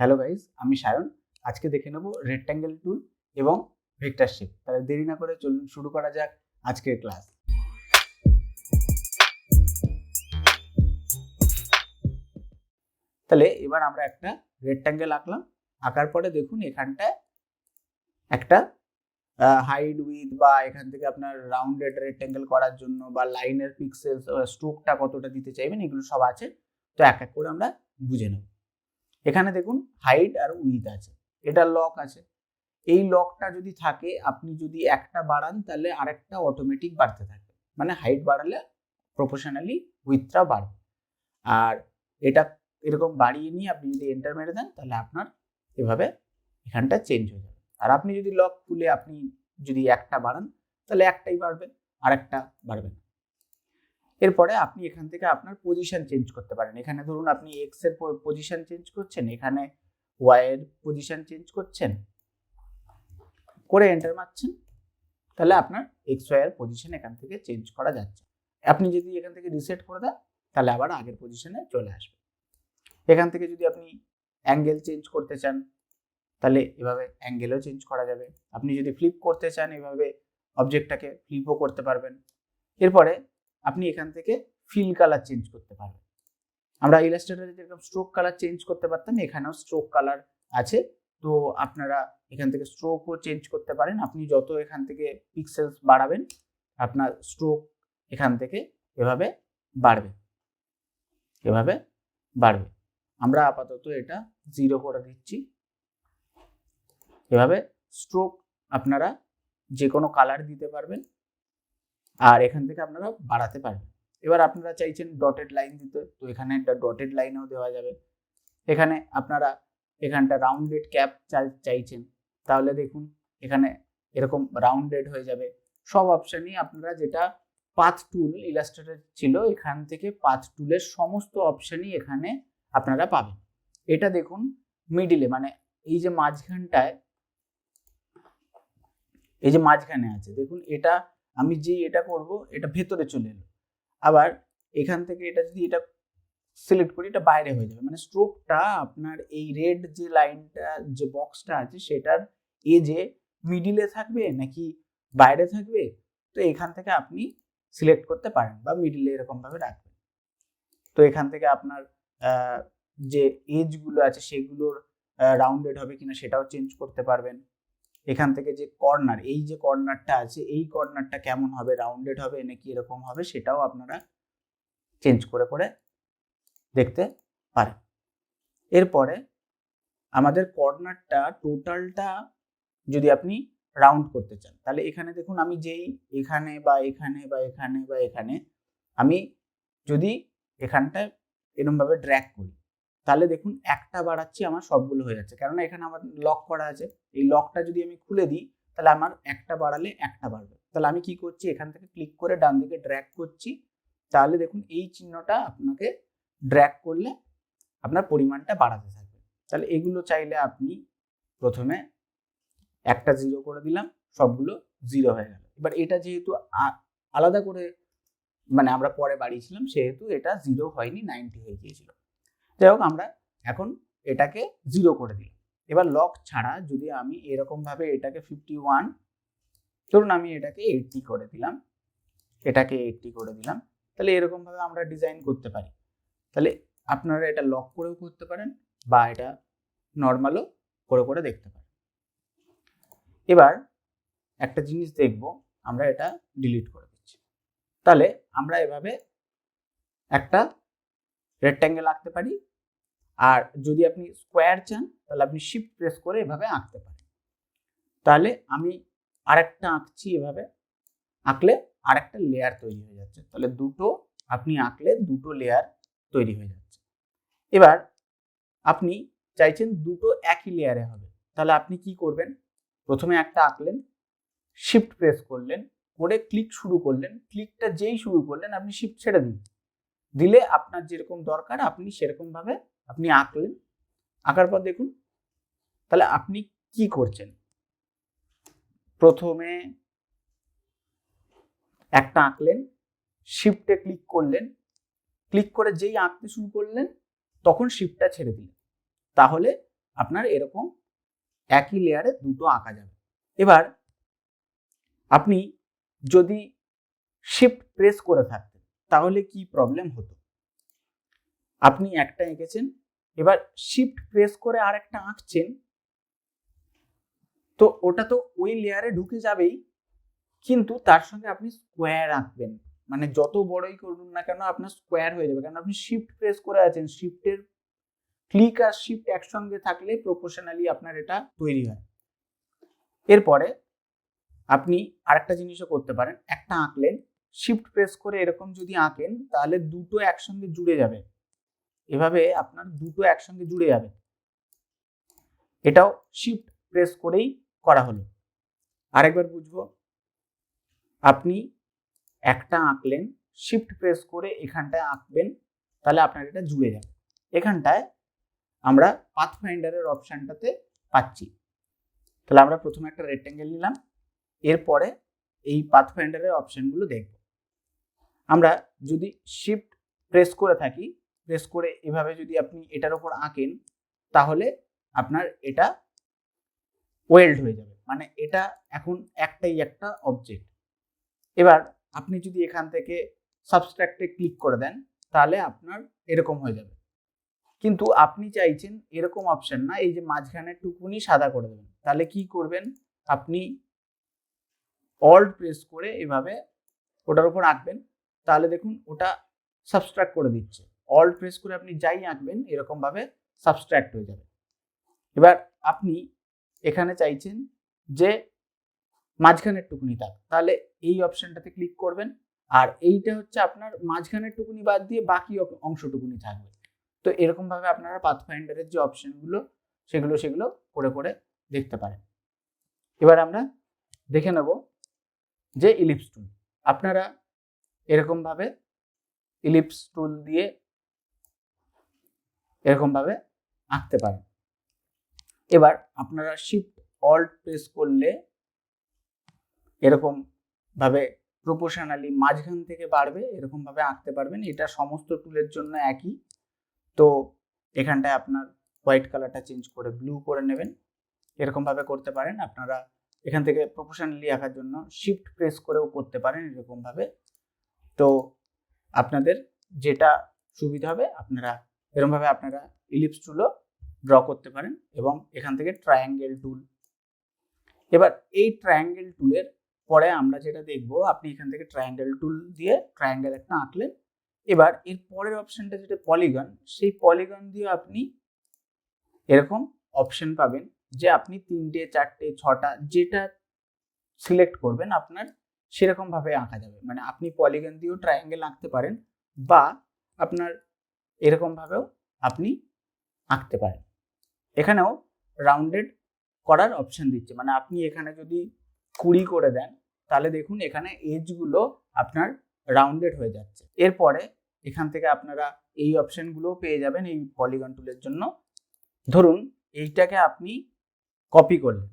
Hello guys, আমি সায়ন। আজকে দেখে নেব রেক্ট্যাঙ্গেল টুল এবং ভেক্টর শেপ। তাহলে দেরি না করে চলুন শুরু করা যাক আজকের ক্লাস। তাহলে এবার আমরা একটা রেক্ট্যাঙ্গেল আঁকলাম। আঁকার পরে দেখুন এখানটায় একটা হাইট উইথ বা এখান থেকে আপনার রাউন্ডেড রেক্ট্যাঙ্গেল করার জন্য বা লাইনের পিক্সেল স্ট্রোকটা কতটা দিতে চাইবেন এগুলো সব আছে। তো এক এক করে আমরা বুঝে নেব। এখানে দেখুন হাইট আর উইথ আছে, এটা লক আছে। এই লকটা যদি থাকে, আপনি যদি একটা বাড়ান তাহলে আরেকটা অটোমেটিক বাড়তে থাকবে, মানে হাইট বাড়ালে প্রপোর্শনালি উইথটা বাড়বে। আর এটা এরকম বাড়িয়ে নিয়ে আপনি যদি এন্টার মেরে দেন তাহলে আপনার এভাবে এখানটা চেঞ্জ হয়ে যাবে। আর আপনি যদি লক খুলে আপনি যদি একটা বাড়ান তাহলে একটাই বাড়বে, আরেকটা বাড়বে না। এরপরে আপনি এখান থেকে আপনার পজিশন চেঞ্জ করতে পারেন। এখানে ধরুন আপনি এক্স এর পজিশন চেঞ্জ করছেন, এখানে ওয়াই এর পজিশন চেঞ্জ করছেন, করে এন্টার মারছেন, তাহলে আপনার এক্স ওয়াই এর পজিশন এখান থেকে চেঞ্জ করা যাচ্ছে। আপনি যদি এখান থেকে রিসেট করে দেন তাহলে আবার আগের পজিশনে চলে আসবে। এখান থেকে যদি আপনি অ্যাঙ্গেল চেঞ্জ করতে চান তাহলে এভাবে অ্যাঙ্গেলও চেঞ্জ করা যাবে। আপনি যদি ফ্লিপ করতে চান এভাবে অবজেক্টটাকে ফ্লিপও করতে পারবেন। এরপরে আপনি এখান থেকে ফিল কালার চেঞ্জ করতে পারবেন। আমরা ইলাস্ট্রেটরে যেরকম স্ট্রোক কালার চেঞ্জ করতে পারতাম, এখানেও স্ট্রোক কালার আছে। তো আপনারা এখান থেকে স্ট্রোকও চেঞ্জ করতে পারেন। আপনি যত এখান থেকে পিক্সেলস বাড়াবেন আপনার স্ট্রোক এখান থেকে এভাবে বাড়বে, এভাবে বাড়বে। আমরা আপাতত এটা 0 করে দিচ্ছি। এভাবে স্ট্রোক আপনারা যে কোনো কালার দিতে পারবেন আর এখান থেকে আপনারা বাড়াতে পারবেন। এবার আপনারা চাইছেন ডটেড লাইন দিতে, তো এখানে একটা ডটেড লাইনও দেওয়া যাবে। এখানে আপনারা এখানটা রাউন্ডেড ক্যাপ চাইছেন, তাহলে দেখুন এখানে এরকম রাউন্ডেড হয়ে যাবে। সব অপশানই আপনারা যেটা পাথ টুল ইলাস্ট্রেটর ছিল, এখান থেকে পাথ টুলের সমস্ত অপশানই এখানে আপনারা পাবেন। এটা দেখুন মিডিলে, মানে এই যে মাঝখানটায়, এই যে মাঝখানে আছে দেখুন, এটা আমি যে এটা করব এটা ভেতরে চলে এলো। আবার এখান থেকে এটা যদি এটা সিলেক্ট করি এটা বাইরে হয়ে যাবে, মানে স্ট্রোকটা আপনার এই রেড যে লাইনটা যে বক্সটা আছে সেটার এজে মিডিলে থাকবে নাকি বাইরে থাকবে, তো এখান থেকে আপনি সিলেক্ট করতে পারেন বা মিডিলে এরকম ভাবে রাখবেন। তো এখান থেকে আপনার যে এজগুলো আছে সেগুলোর রাউন্ডেড হবে কিনা সেটাও চেঞ্জ করতে পারবেন। এখান থেকে যে কর্নার, এই যে কর্নারটা আছে এই কর্নারটা কেমন হবে, রাউন্ডেড হবে নাকি এরকম হবে, সেটাও আপনারা চেঞ্জ করে করে দেখতে পারেন। এরপরে আমাদের কর্নারটা টোটালটা যদি আপনি রাউন্ড করতে চান তাহলে এখানে দেখুন আমি যেই এখানে বা এখানে বা এখানে বা এখানে আমি যদি এখানটায় এরকমভাবে ড্র্যাগ করি তাহলে দেখুন একটা বাড়াচ্ছি আমার সবগুলো হয়ে যাচ্ছে, কেননা এখানে আমার লক করা আছে। এই লকটা যদি আমি খুলে দিই তাহলে আমার একটা বাড়ালে একটা বাড়বে। তাহলে আমি কি করছি, এখান থেকে ক্লিক করে ডান দিকে ড্র্যাগ করছি, তাহলে দেখুন এই চিহ্নটা আপনাকে ড্র্যাগ করলে আপনার পরিমাণটা বাড়াতে থাকবে। তাহলে এগুলো চাইলে আপনি প্রথমে একটা 0 করে দিলাম, সবগুলো 0 হয়ে গেল। এবার এটা যেহেতু আলাদা করে মানে আমরা পরে বাড়িয়েছিলাম সেহেতু এটা 0 হয়নি, 90 হয়ে গিয়েছিল। যাই হোক, আমরা এখন এটাকে 0 করে দিলাম। এবার লক ছাড়া যদি আমি এরকম ভাবে এটাকে 51, ধরুন আমি এটাকে 80 করে দিলাম, এটাকে 80 করে দিলাম, তাহলে এরকম ভাবে আমরা ডিজাইন করতে পারি। তাহলে আপনারা এটা লক করেও করতে পারেন বা এটা নর্মালও করে করে দেখতে পারেন। এবার একটা জিনিস দেখব, আমরা এটা ডিলিট করে দিচ্ছি। তাহলে আমরা এভাবে একটা রেক্ট্যাঙ্গেল আঁকতে পারি। আর যদি আপনি স্কোয়ার চান তাহলে আপনি শিফট প্রেস করে এভাবে আঁকতে পারেন। তাহলে আমি আরেকটা আঁকছি, এভাবে আঁকলে আরেকটা লেয়ার তৈরি হয়ে যাচ্ছে। তাহলে দুটো আপনি আঁকলে দুটো লেয়ার তৈরি হয়ে যাচ্ছে। এবার আপনি চাইছেন দুটো একই লেয়ারে হবে, তাহলে আপনি কি করবেন, প্রথমে একটা আঁকলেন, শিফট প্রেস করলেন, করে ক্লিক শুরু করলেন, ক্লিকটা যেই শুরু করলেন আপনি শিফট ছেড়ে দিন, দিলে আপনার যেরকম দরকার আপনি সেরকম ভাবে আপনি আঁকলেন। আঁকার পর দেখুন তাহলে আপনি কি করছেন, প্রথমে একটা আঁকলেন, শিফটে ক্লিক করলেন, ক্লিক করে যেই আঁকতে শুরু করলেন তখন শিফটটা ছেড়ে দিলেন, তাহলে আপনার এরকম একই লেয়ারে দুটো আঁকা যাবে। এবার আপনি যদি শিফট প্রেস করে থাকতেন তাহলে কি প্রবলেম হতো? আপনি একটা এঁকেছেন, এবার শিফট প্রেস করে আরেকটা আঁকছেন, তো ওটা তো ওই লেয়ারে ঢুকে যাবেই, কিন্তু তার সঙ্গে আপনি স্কোয়ার আঁকবেন, মানে যত বড়ই করুন না কেন আপনার স্কোয়ার হয়ে যাবে, কারণ আপনি শিফট প্রেস করে আছেন। শিফটের ক্লিক আর শিফট একসঙ্গে থাকলে প্রপোর্শনালি আপনার এটা তৈরি হয়। এরপরে আপনি আরেকটা জিনিসও করতে পারেন, একটা আঁকলেন, শিফট প্রেস করে এরকম যদি আঁকেন তাহলে দুটো একসঙ্গে জুড়ে যাবে, এভাবে আপনার দুটো একসঙ্গে জুড়ে যাবে। এটাও শিফট প্রেস করেই করা হলো। আরেকবার বুঝবো, আপনি একটা আঁকলেন, শিফট প্রেস করে এখানটায় আঁকবেন, তাহলে আপনার এটা জুড়ে যাবে। এখানটায় আমরা পাথফাইন্ডারের অপশনটাতে পাচ্ছি। তাহলে আমরা প্রথমে একটা রেক্টেঙ্গেল নিলাম, এরপরে এই পাথফাইন্ডারের অপশনগুলো দেখব। আমরা যদি শিফট প্রেস করে থাকি, প্রেস করে এভাবে যদি আপনি এটার উপর আঁকেন, তাহলে আপনার এটা ওয়েল্ড হয়ে যাবে, মানে এটা এখন একটাই একটা অবজেক্ট। এবার আপনি যদি এখান থেকে সাবস্ট্রাক্টে ক্লিক করে দেন তাহলে আপনার এরকম হয়ে যাবে, কিন্তু আপনি চাইছেন এরকম অপশন না, এই যে মাঝখানের টুকুনি সাদা করে দেবেন। তাহলে কি করবেন, আপনি অল্ট প্রেস করে এভাবে ওটার উপর আঁকবেন, তাহলে দেখুন ওটা সাবস্ট্রাক্ট করে দিচ্ছে। অল্ট প্রেস করে আপনি যাই আঁকবেন এরকম ভাবে সাবস্ট্রাক্ট হয়ে যাবে। এবার আপনি এখানে চাইছেন যে মাঝখানের টুকুনি থাক, তাহলে এই অপশনটাতে ক্লিক করবেন, আর এইটা হচ্ছে আপনার মাঝখানের টুকুনি বাদ দিয়ে বাকি অংশটুকুনি থাকবে। তো এরকম ভাবে আপনারা পাথফাইন্ডারের যে অপশনগুলো সেগুলো করে করে দেখতে পারেন। এবার আমরা দেখে নেব যে ইলিপস টুল। আপনারা এরকম ভাবে ইলিপস টুল দিয়ে এরকম ভাবে আঁকতে পারেন। এবার আপনারা শিফট অল্ট প্রেস করলে এরকম ভাবে প্রপোর্শনালি মাঝখান থেকে বাড়বে, এরকম ভাবে আঁকতে পারবেন। এটা সমস্ত টুলের জন্য একই। তো এখানটায় আপনার হোয়াইট কালারটা চেঞ্জ করে ব্লু করে নেবেন, এরকম ভাবে করতে পারেন। আপনারা এখান থেকে প্রপোর্শনালি আঁকার জন্য শিফট প্রেস করেও করতে পারেন এরকম ভাবে। তো আপনাদের যেটা সুবিধা হবে আপনারা এরকম ভাবে আপনারা ইলিপস টুলও ড্র করতে পারেন, এবং এখান থেকে ট্রায়াঙ্গেল টুল। এবার এই ট্রায়াঙ্গেল টুলের পরে আমরা যেটা দেখব, আপনি এখান থেকে ট্রায়াঙ্গেল টুল দিয়ে ট্রায়াঙ্গেল একটা আঁকলেন। এবার এর পরের অপশনটা যেটা পলিগন, সেই পলিগন দিয়ে আপনি এরকম অপশন পাবেন যে আপনি 3টে 4টে 6টা যেটা সিলেক্ট করবেন আপনার সেরকম ভাবে আঁকা যাবে। মানে আপনি পলিগন দিয়েও ট্রায়াঙ্গেল আঁকতে পারেন, বা আপনার এরকম ভাবেও আপনি আঁকতে পারেন। এখানেও রাউন্ডেড করার অপশন দিচ্ছে, মানে আপনি এখানে যদি 20 করে দেন তাহলে দেখুন এখানে এজগুলো আপনার রাউন্ডেড হয়ে যাচ্ছে। এরপরে এখান থেকে আপনারা এই অপশনগুলো পেয়ে যাবেন এই পলিগন টুলের জন্য। ধরুন এইটাকে আপনি কপি করলেন,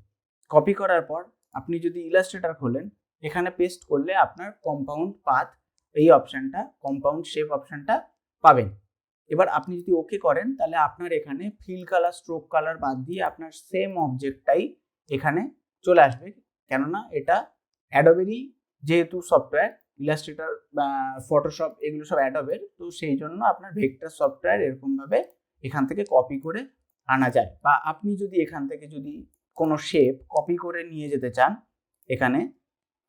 কপি করার পর আপনি যদি ইলাস্ট্রেটর খোলেন, এখানে পেস্ট করলে আপনার কম্পাউন্ড পাথ এই অপশনটা, কম্পাউন্ড শেপ অপশনটা পাবেন। এবার আপনি যদি ওকে করেন তাহলে আপনার এখানে ফিল কালার, স্ট্রোক কালার বাদ দিয়ে আপনার সেম অবজেক্টটাই এখানে চলে আসবে, কেননা এটা অ্যাডোবেরই যেহেতু সফটওয়্যার, ইলাস্ট্রেটর বা ফটোশপ এগুলো সব অ্যাডোবের, তো সেই জন্য আপনার ভেক্টর সফটওয়্যার এরকমভাবে এখান থেকে কপি করে আনা যায়। বা আপনি যদি এখান থেকে যদি কোনো শেপ কপি করে নিয়ে যেতে চান এখানে,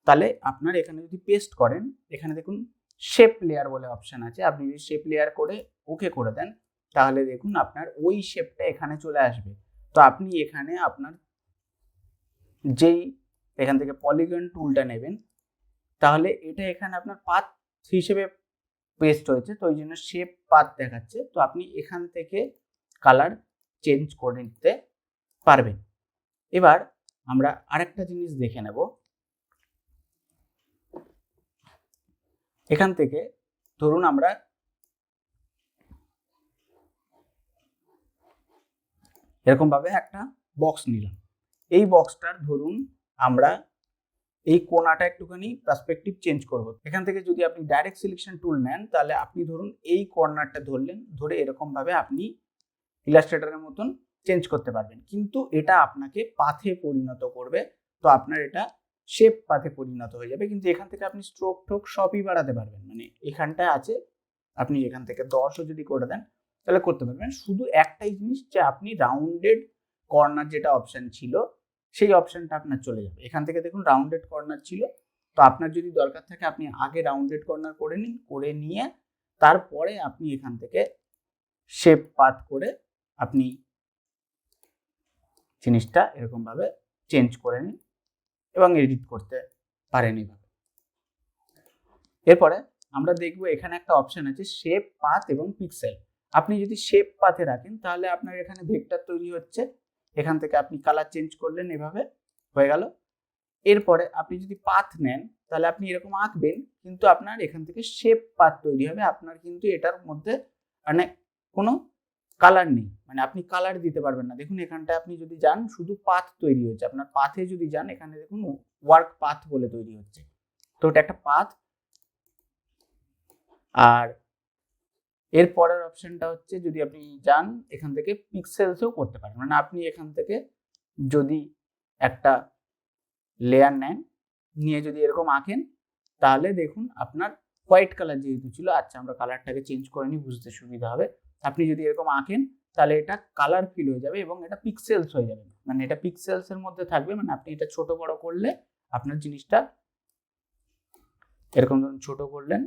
তাহলে আপনার এখানে যদি পেস্ট করেন, এখানে দেখুন শেপ লেয়ার বলে অপশন আছে, আপনি যদি শেপ লেয়ার করে ওকে করে দেন তাহলে দেখুন আপনার ওই শেপটা এখানে চলে আসবে। তো আপনি এখানে আপনার যেই এখান থেকে পলিগন টুলটা নেবেন, তাহলে এটা এখানে আপনার পাথ হিসেবে পেস্ট হয়েছে, তো ওই জন্য শেপ পাথ দেখাচ্ছে। তো আপনি এখান থেকে কালার চেঞ্জ করে নিতে পারবেন। এবার আমরা আরেকটা জিনিস দেখে নেব, এখান থেকে ধরুন আমরা এরকম ভাবে একটা বক্স নিলাম, এই বক্সটার ধরুন আমরা এই কোণাটা একটুখানি পার্সপেক্টিভ চেঞ্জ করব। এখান থেকে যদি আপনি ডাইরেক্ট সিলেকশন টুল নেন তাহলে আপনি ধরুন এই কর্নারটা ধরলেন, ধরে এরকম ভাবে আপনি ইলাস্ট্রেটরের মতন চেঞ্জ করতে পারবেন, কিন্তু এটা আপনাকে পাথে পরিণত করবে। তো আপনার এটা শেপ পাথে পরিণত হয়ে যাবে, কিন্তু এখান থেকে আপনি স্ট্রোক টোক সবই বাড়াতে পারবেন। মানে এখানটায় আছে, আপনি এখান থেকে 10ও যদি করে দেন তাহলে করতে পারবেন। শুধু একটাই জিনিস যে আপনি রাউন্ডেড কর্নার যেটা অপশন ছিল সেই অপশনটা আপনার চলে যাবে। এখান থেকে দেখুন রাউন্ডেড কর্নার ছিল, তো আপনার যদি দরকার থাকে আপনি আগে রাউন্ডেড কর্নার করে নিন, করে নিয়ে তারপরে আপনি এখান থেকে শেপ পাথ করে আপনি জিনিসটা এরকম ভাবে চেঞ্জ করে নিন এবং এডিট করতে পারেন এইভাবে। এরপরে আমরা দেখব এখানে একটা অপশন আছে শেপ পাথ এবং পিক্সেল। আপনি যদি শেপ পাথে রাখেন তাহলে আপনার এখানে ভেক্টর তৈরি হচ্ছে, এখান থেকে আপনি কালার চেঞ্জ করলেন, এভাবে হয়ে গেল। এরপরে আপনি যদি পাথ নেন তাহলে আপনি এরকম আঁকবেন, কিন্তু আপনার এখান থেকে শেপ পাথ তৈরি হবে। আপনার কিন্তু এটার মধ্যে মানে কোনো কালার নেই, মানে আপনি কালার দিতে পারবেন না। দেখুন এখানটায় আপনি যদি যান শুধু পাথ তৈরি হচ্ছে। আপনার পাথে যদি যান এখানে দেখুন ওয়ার্ক পাথ বলে তৈরি হচ্ছে, তো এটা একটা পাথ। আর এর পরের অপশনটা হচ্ছে যদি আপনি যান এখান থেকে পিক্সেলসেও করতে পারেন, মানে আপনি এখান থেকে যদি একটা লেয়ার নেন, নিয়ে যদি এরকম আঁকেন তাহলে দেখুন আপনার হোয়াইট কালার যেহেতু ছিল, আচ্ছা আমরা কালারটাকে চেঞ্জ করে নিই বুঝতে সুবিধা হবে। আপনি যদি এরকম আঁকেন তাহলে এটা কালার ফিল হয়ে যাবে এবং এটা পিক্সেলস হয়ে যাবে, মানে এটা পিক্সেলসের মধ্যে থাকবে। মানে আপনি এটা ছোট বড় করলে আপনার জিনিসটা এরকম ধরুন ছোট করলেন,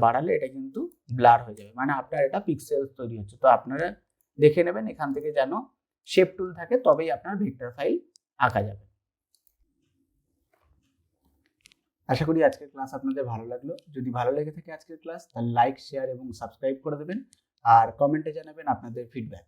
বাড়ালে এটা কিন্তু ব্লার হয়ে যাবে, মানে আপনার এটা পিক্সেলস তৈরি হচ্ছে। তো আপনারা দেখে নেবেন এখান থেকে যেন শেপ টুল থাকে, তবেই আপনার ভেক্টর ফাইল আঁকা যাবে। আশা করি আজকের ক্লাস আপনাদের ভালো লাগলো। যদি ভালো লেগে থাকে আজকের ক্লাস তাহলে লাইক, শেয়ার এবং সাবস্ক্রাইব করে দেবেন, আর কমেন্টে জানাবেন আপনাদের ফিডব্যাক।